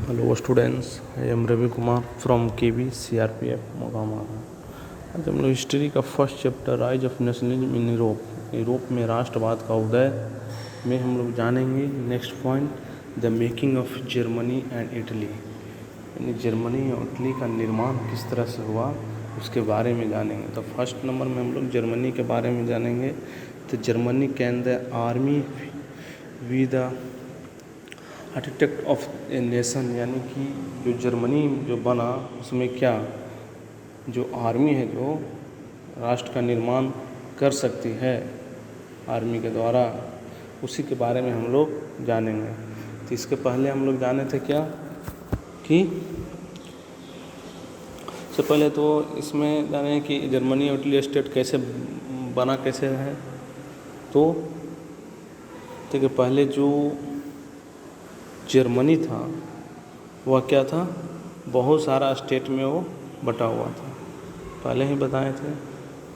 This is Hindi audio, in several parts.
Hello students, I am Ravi Kumar from KV CRPF Mokama. आज हम लोग हिस्ट्री का first chapter rise of nationalism in Europe में राष्ट्रवाद का उदय में हम लोग जानेंगे। Next point, the making of Germany and Italy, यानी जर्मनी और इटली का निर्माण किस तरह से हुआ उसके बारे में जानेंगे। तो फर्स्ट नंबर में हम लोग जर्मनी के बारे में जानेंगे। तो Germany can the army be the architect of a nation, यानी कि जो जर्मनी जो बना उसमें क्या जो आर्मी है जो राष्ट्र का निर्माण कर सकती है आर्मी के द्वारा, उसी के बारे में हम लोग जानेंगे। तो इसके पहले हम लोग जाने थे क्या कि सबसे पहले तो इसमें जाने कि जर्मनी और इटली स्टेट कैसे बना, कैसे है। तो देखिए, पहले जो जर्मनी था वह क्या था, बहुत सारा स्टेट में वो बटा हुआ था। पहले ही बताए थे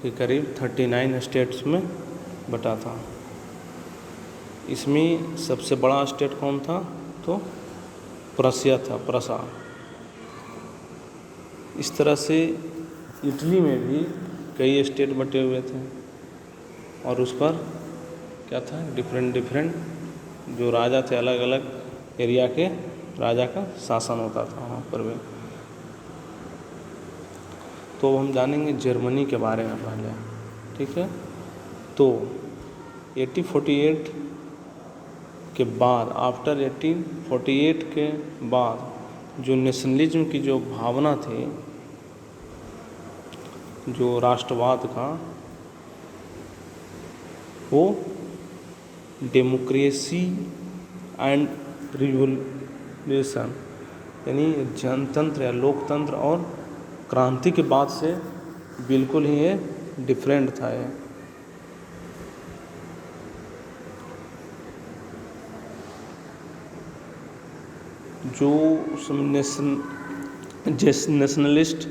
कि करीब 39 स्टेट्स में बटा था। इसमें सबसे बड़ा स्टेट कौन था, तो प्रशिया था, प्रशा। इस तरह से इटली में भी कई स्टेट बटे हुए थे और उस पर क्या था, डिफरेंट जो राजा थे, अलग अलग एरिया के राजा का शासन होता था वहाँ पर भी। तो हम जानेंगे जर्मनी के बारे में पहले, ठीक है। तो 1848 के बाद, आफ्टर 1848 के बाद जो नेशनलिज्म की जो भावना थी, जो राष्ट्रवाद का, वो डेमोक्रेसी एंड रिवोल्यूशन, यानी जनतंत्र या लोकतंत्र और क्रांति के बाद से बिल्कुल ही ये डिफरेंट था। ये जो नेशनलिस्ट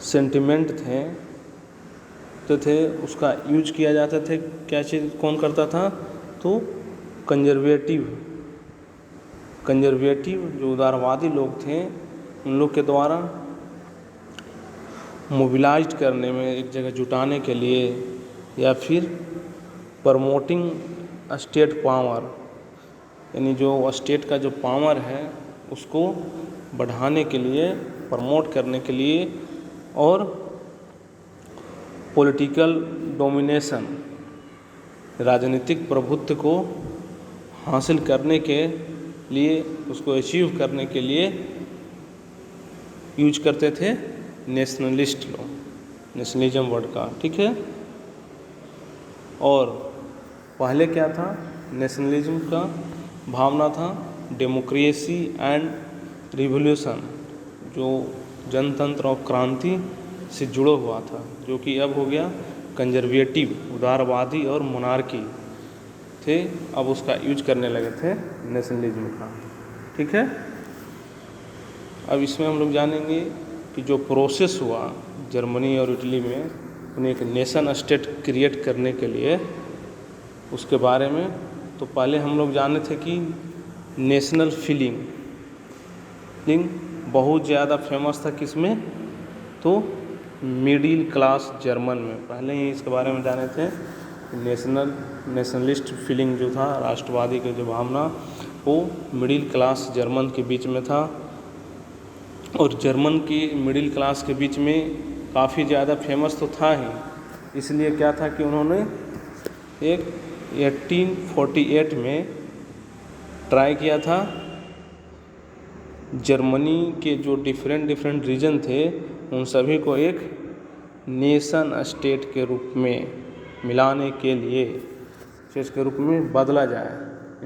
सेंटिमेंट थे उसका यूज किया जाता था। क्या चीज़ कौन करता था, तो कंजर्वेटिव जो उदारवादी लोग थे उन लोग के द्वारा मोबिलाइज करने में, एक जगह जुटाने के लिए, या फिर प्रमोटिंग स्टेट पावर, यानी जो स्टेट का जो पावर है उसको बढ़ाने के लिए, प्रमोट करने के लिए, और पॉलिटिकल डोमिनेशन, राजनीतिक प्रभुत्व को हासिल करने के लिए, उसको अचीव करने के लिए यूज करते थे नेशनलिस्ट लोग, नेशनलिज्म वर्ड का, ठीक है। और पहले क्या था, नेशनलिज्म का भावना था डेमोक्रेसी एंड रिवोल्यूशन, जो जनतंत्र और क्रांति से जुड़ा हुआ था, जो कि अब हो गया कंजर्वेटिव, उदारवादी और मो논र्की थे, अब उसका यूज करने लगे थे नेशनलिज्म का, ठीक है। अब इसमें हम लोग जानेंगे कि जो प्रोसेस हुआ जर्मनी और इटली में उन्हें एक नेशन स्टेट क्रिएट करने के लिए, उसके बारे में। तो पहले हम लोग जाने थे कि नेशनल फीलिंग बहुत ज़्यादा फेमस था, किसमें, तो मिडिल क्लास जर्मन में। पहले ही इसके बारे में जाने थे। नेशनलिस्ट फीलिंग जो था, राष्ट्रवादी की जो भावना, वो मिडिल क्लास जर्मन के बीच में था। और जर्मन की मिडिल क्लास के बीच में काफ़ी ज़्यादा फेमस तो था ही, इसलिए क्या था कि उन्होंने एक 1848 में ट्राई किया था जर्मनी के जो डिफरेंट रीजन थे उन सभी को एक नेशन स्टेट के रूप में मिलाने के लिए, स्टेट के रूप में बदला जाए,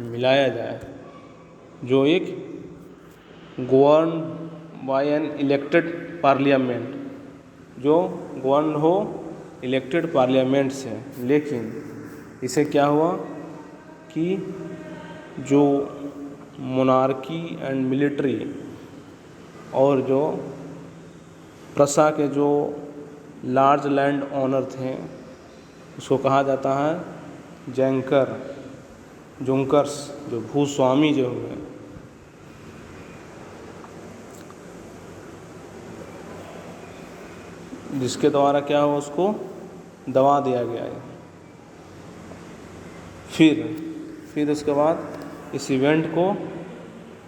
मिलाया जाए, जो एक govern by an elected parliament, जो गवर्न हो इलेक्टेड पार्लियामेंट से। लेकिन इसे क्या हुआ कि जो मोनार्की एंड मिलिट्री और जो प्रशा के जो लार्ज लैंड ओनर थे, उसको कहा जाता है जुंकर्स, जो भूस्वामी जो हुए, जिसके द्वारा क्या हुआ, उसको दबा दिया गया है। फिर उसके बाद इस इवेंट को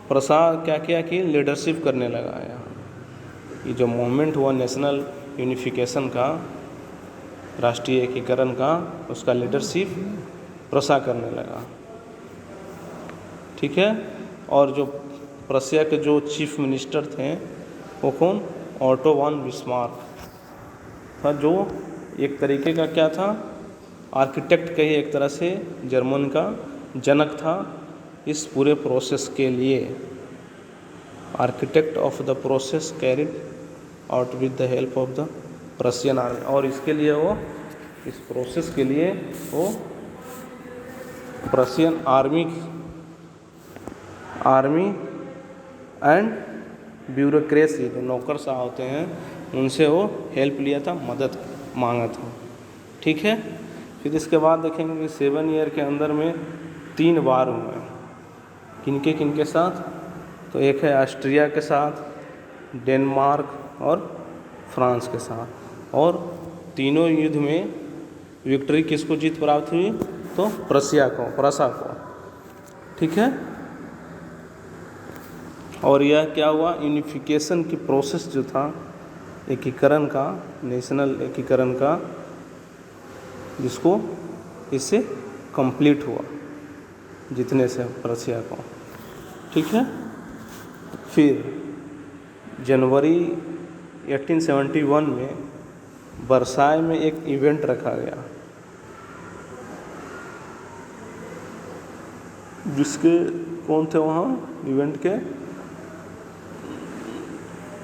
प्रसाद क्या किया कि लीडरशिप करने लगा यहाँ। ये जो मूवमेंट हुआ नेशनल यूनिफिकेशन का, राष्ट्रीय एकीकरण का, उसका लीडरशिप प्रसा करने लगा। ठीक है। और जो प्रशिया के जो चीफ मिनिस्टर थे वो कौन, ऑटो वन बिस्मार्क था, जो एक तरीके का क्या था, आर्किटेक्ट कहिए, एक तरह से जर्मन का जनक था इस पूरे प्रोसेस के लिए। Architect of the process carried out with the help of the Prussian army. और इसके लिए वो, इस प्रोसेस के लिए वो प्रशियन आर्मी एंड ब्यूरोक्रेसी, जो नौकरशाह होते हैं, उनसे वो हेल्प लिया था, मदद मांगा था। ठीक है। फिर इसके बाद देखेंगे कि 7 ईयर के अंदर में 3 बार हुए। किनके साथ, तो एक है ऑस्ट्रिया के साथ, डेनमार्क और फ्रांस के साथ। और तीनों युद्ध में विक्ट्री किसको जीत प्राप्त हुई, तो प्रसा को। ठीक है। और यह क्या हुआ, यूनिफिकेशन की प्रोसेस जो था, एकीकरण का, नेशनल एकीकरण का, जिसको इससे कंप्लीट हुआ जितने से प्रशिया को। ठीक है। फिर जनवरी 1871 में वर्साय में एक इवेंट रखा गया, जिसके कौन थे वहाँ इवेंट के,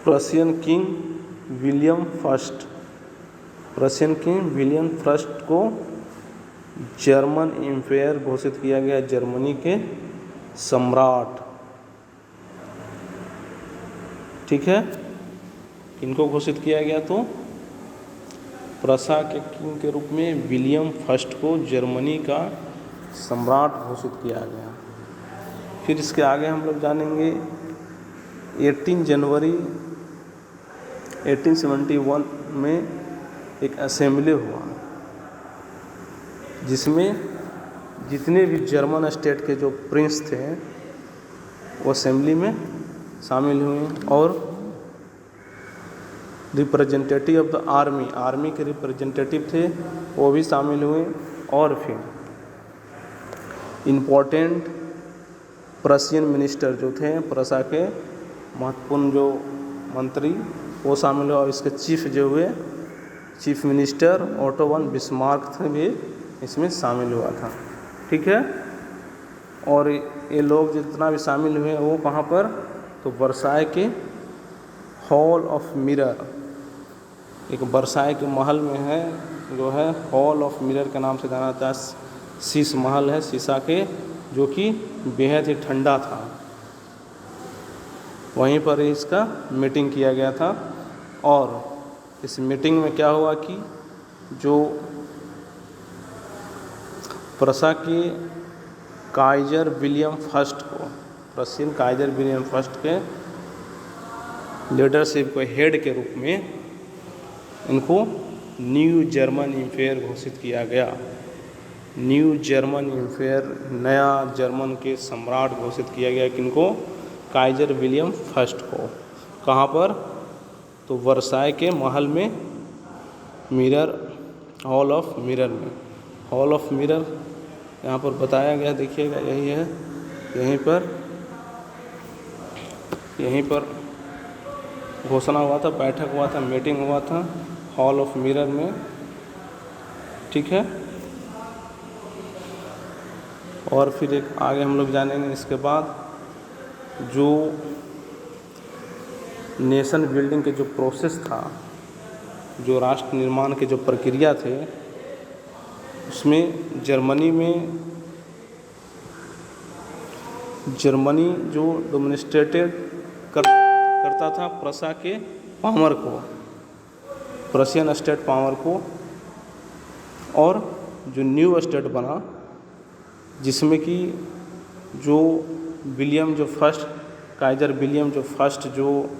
प्रशियन किंग विलियम फर्स्ट को जर्मन एम्पायर घोषित किया गया, जर्मनी के सम्राट। ठीक है। इनको घोषित किया गया, तो प्रसा के किंग के रूप में विलियम फर्स्ट को जर्मनी का सम्राट घोषित किया गया। फिर इसके आगे हम लोग जानेंगे 18 जनवरी 1871 में एक असेंबली हुआ, जिसमें जितने भी जर्मन स्टेट के जो प्रिंस थे वो असेंबली में शामिल हुए, और रिप्रेजेंटेटिव ऑफ द आर्मी के रिप्रेजेंटेटिव थे वो भी शामिल हुए। और फिर इम्पोर्टेंट प्रशियन मिनिस्टर जो थे, प्रसा के महत्वपूर्ण जो मंत्री, वो शामिल हुए। और इसके चीफ जो हुए, chief minister auto von Bismarck थे, भी इसमें शामिल हुआ था। ठीक है। और ये लोग जितना भी शामिल हुए वो कहाँ पर, तो वर्साय के हॉल ऑफ मिरर, एक वर्साय के महल में है, जो है हॉल ऑफ मिरर के नाम से जाना जाता है। शीश महल है शीशा के, जो कि बेहद ही ठंडा था। वहीं पर इसका मीटिंग किया गया था। और इस मीटिंग में क्या हुआ कि जो प्रसा के काइजर विलियम फर्स्ट को, प्रशियन काइजर विलियम फर्स्ट के लीडरशिप को हेड के रूप में इनको न्यू जर्मन एम्पायर घोषित किया गया। न्यू जर्मन एम्पायर, नया जर्मन के सम्राट घोषित किया गया। किनको, काइजर विलियम फर्स्ट को। कहाँ पर, तो वर्साय के महल में, मिरर, हॉल ऑफ मिरर में। हॉल ऑफ मिरर यहाँ पर बताया गया, देखिएगा यही है, यहीं पर घोषणा हुआ था, बैठक हुआ था, मीटिंग हुआ था हॉल ऑफ मिरर में। ठीक है। और फिर एक आगे हम लोग जानेंगे इसके बाद, जो नेशन बिल्डिंग के जो प्रोसेस था, जो राष्ट्र निर्माण के जो प्रक्रिया थे, उसमें जर्मनी जो डोमिनेटेड करता था प्रसा के पावर को, प्रशियन स्टेट पावर को। और जो न्यू स्टेट बना, जिसमें कि जो विलियम जो फर्स्ट, काइजर विलियम जो फर्स्ट जो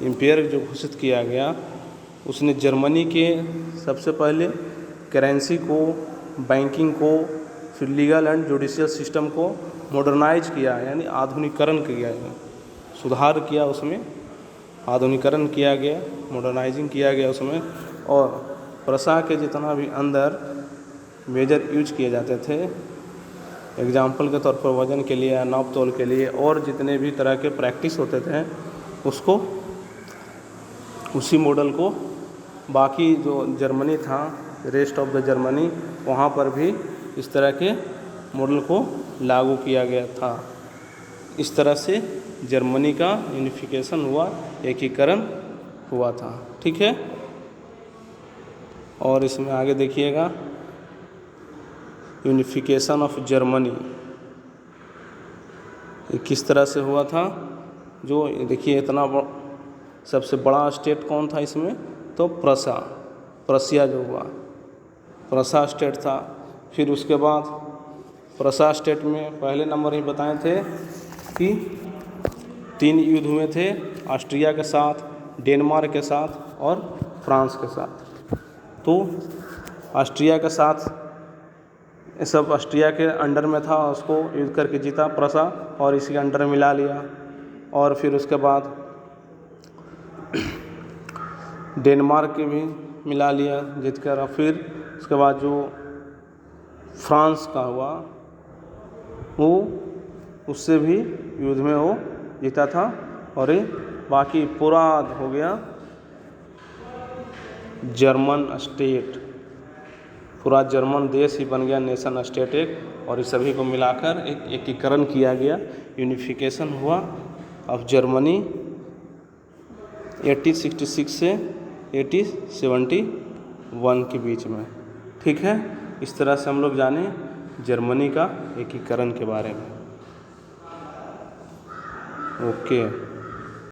एम्पायर जो घोषित किया गया, उसने जर्मनी के सबसे पहले करेंसी को, बैंकिंग को, फिर लीगल एंड जुडिशियल सिस्टम को मॉडर्नाइज किया, यानी आधुनिकरण किया, सुधार किया, उसमें आधुनिकरण किया गया, मॉडर्नाइजिंग किया गया उसमें। और प्रसा के जितना भी अंदर मेजर यूज किए जाते थे, एग्जाम्पल के तौर पर वजन के लिए, नाप तोल के लिए, और जितने भी तरह के प्रैक्टिस होते थे उसको, उसी मॉडल को बाकी जो जर्मनी था, रेस्ट ऑफ द जर्मनी, वहाँ पर भी इस तरह के मॉडल को लागू किया गया था। इस तरह से जर्मनी का यूनिफिकेशन हुआ, एकीकरण हुआ था। ठीक है, और इसमें आगे देखिएगा यूनिफिकेशन ऑफ जर्मनी ये किस तरह से हुआ था। जो देखिए इतना सबसे बड़ा स्टेट कौन था इसमें, तो प्रसिया जो हुआ, प्रसा स्टेट था। फिर उसके बाद प्रसा स्टेट में पहले नंबर ही बताए थे कि 3 युद्ध हुए थे, ऑस्ट्रिया के साथ, डेनमार्क के साथ और फ्रांस के साथ। तो ऑस्ट्रिया के साथ ये सब ऑस्ट्रिया के अंडर में था, उसको युद्ध करके जीता प्रसा और इसी के अंडर में मिला लिया। और फिर उसके बाद डेनमार्क के भी मिला लिया जीत कर। और फिर उसके बाद जो फ्रांस का हुआ वो उससे भी युद्ध में वो जीता था। और ये बाकी पूरा हो गया जर्मन स्टेट, पूरा जर्मन देश ही बन गया, नेशन स्टेट एक। और इस सभी को मिलाकर एक एकीकरण किया गया, यूनिफिकेशन हुआ ऑफ जर्मनी 1866 से 1871 के बीच में। ठीक है, इस तरह से हम लोग जाने जर्मनी का एकीकरण के बारे में। ओके।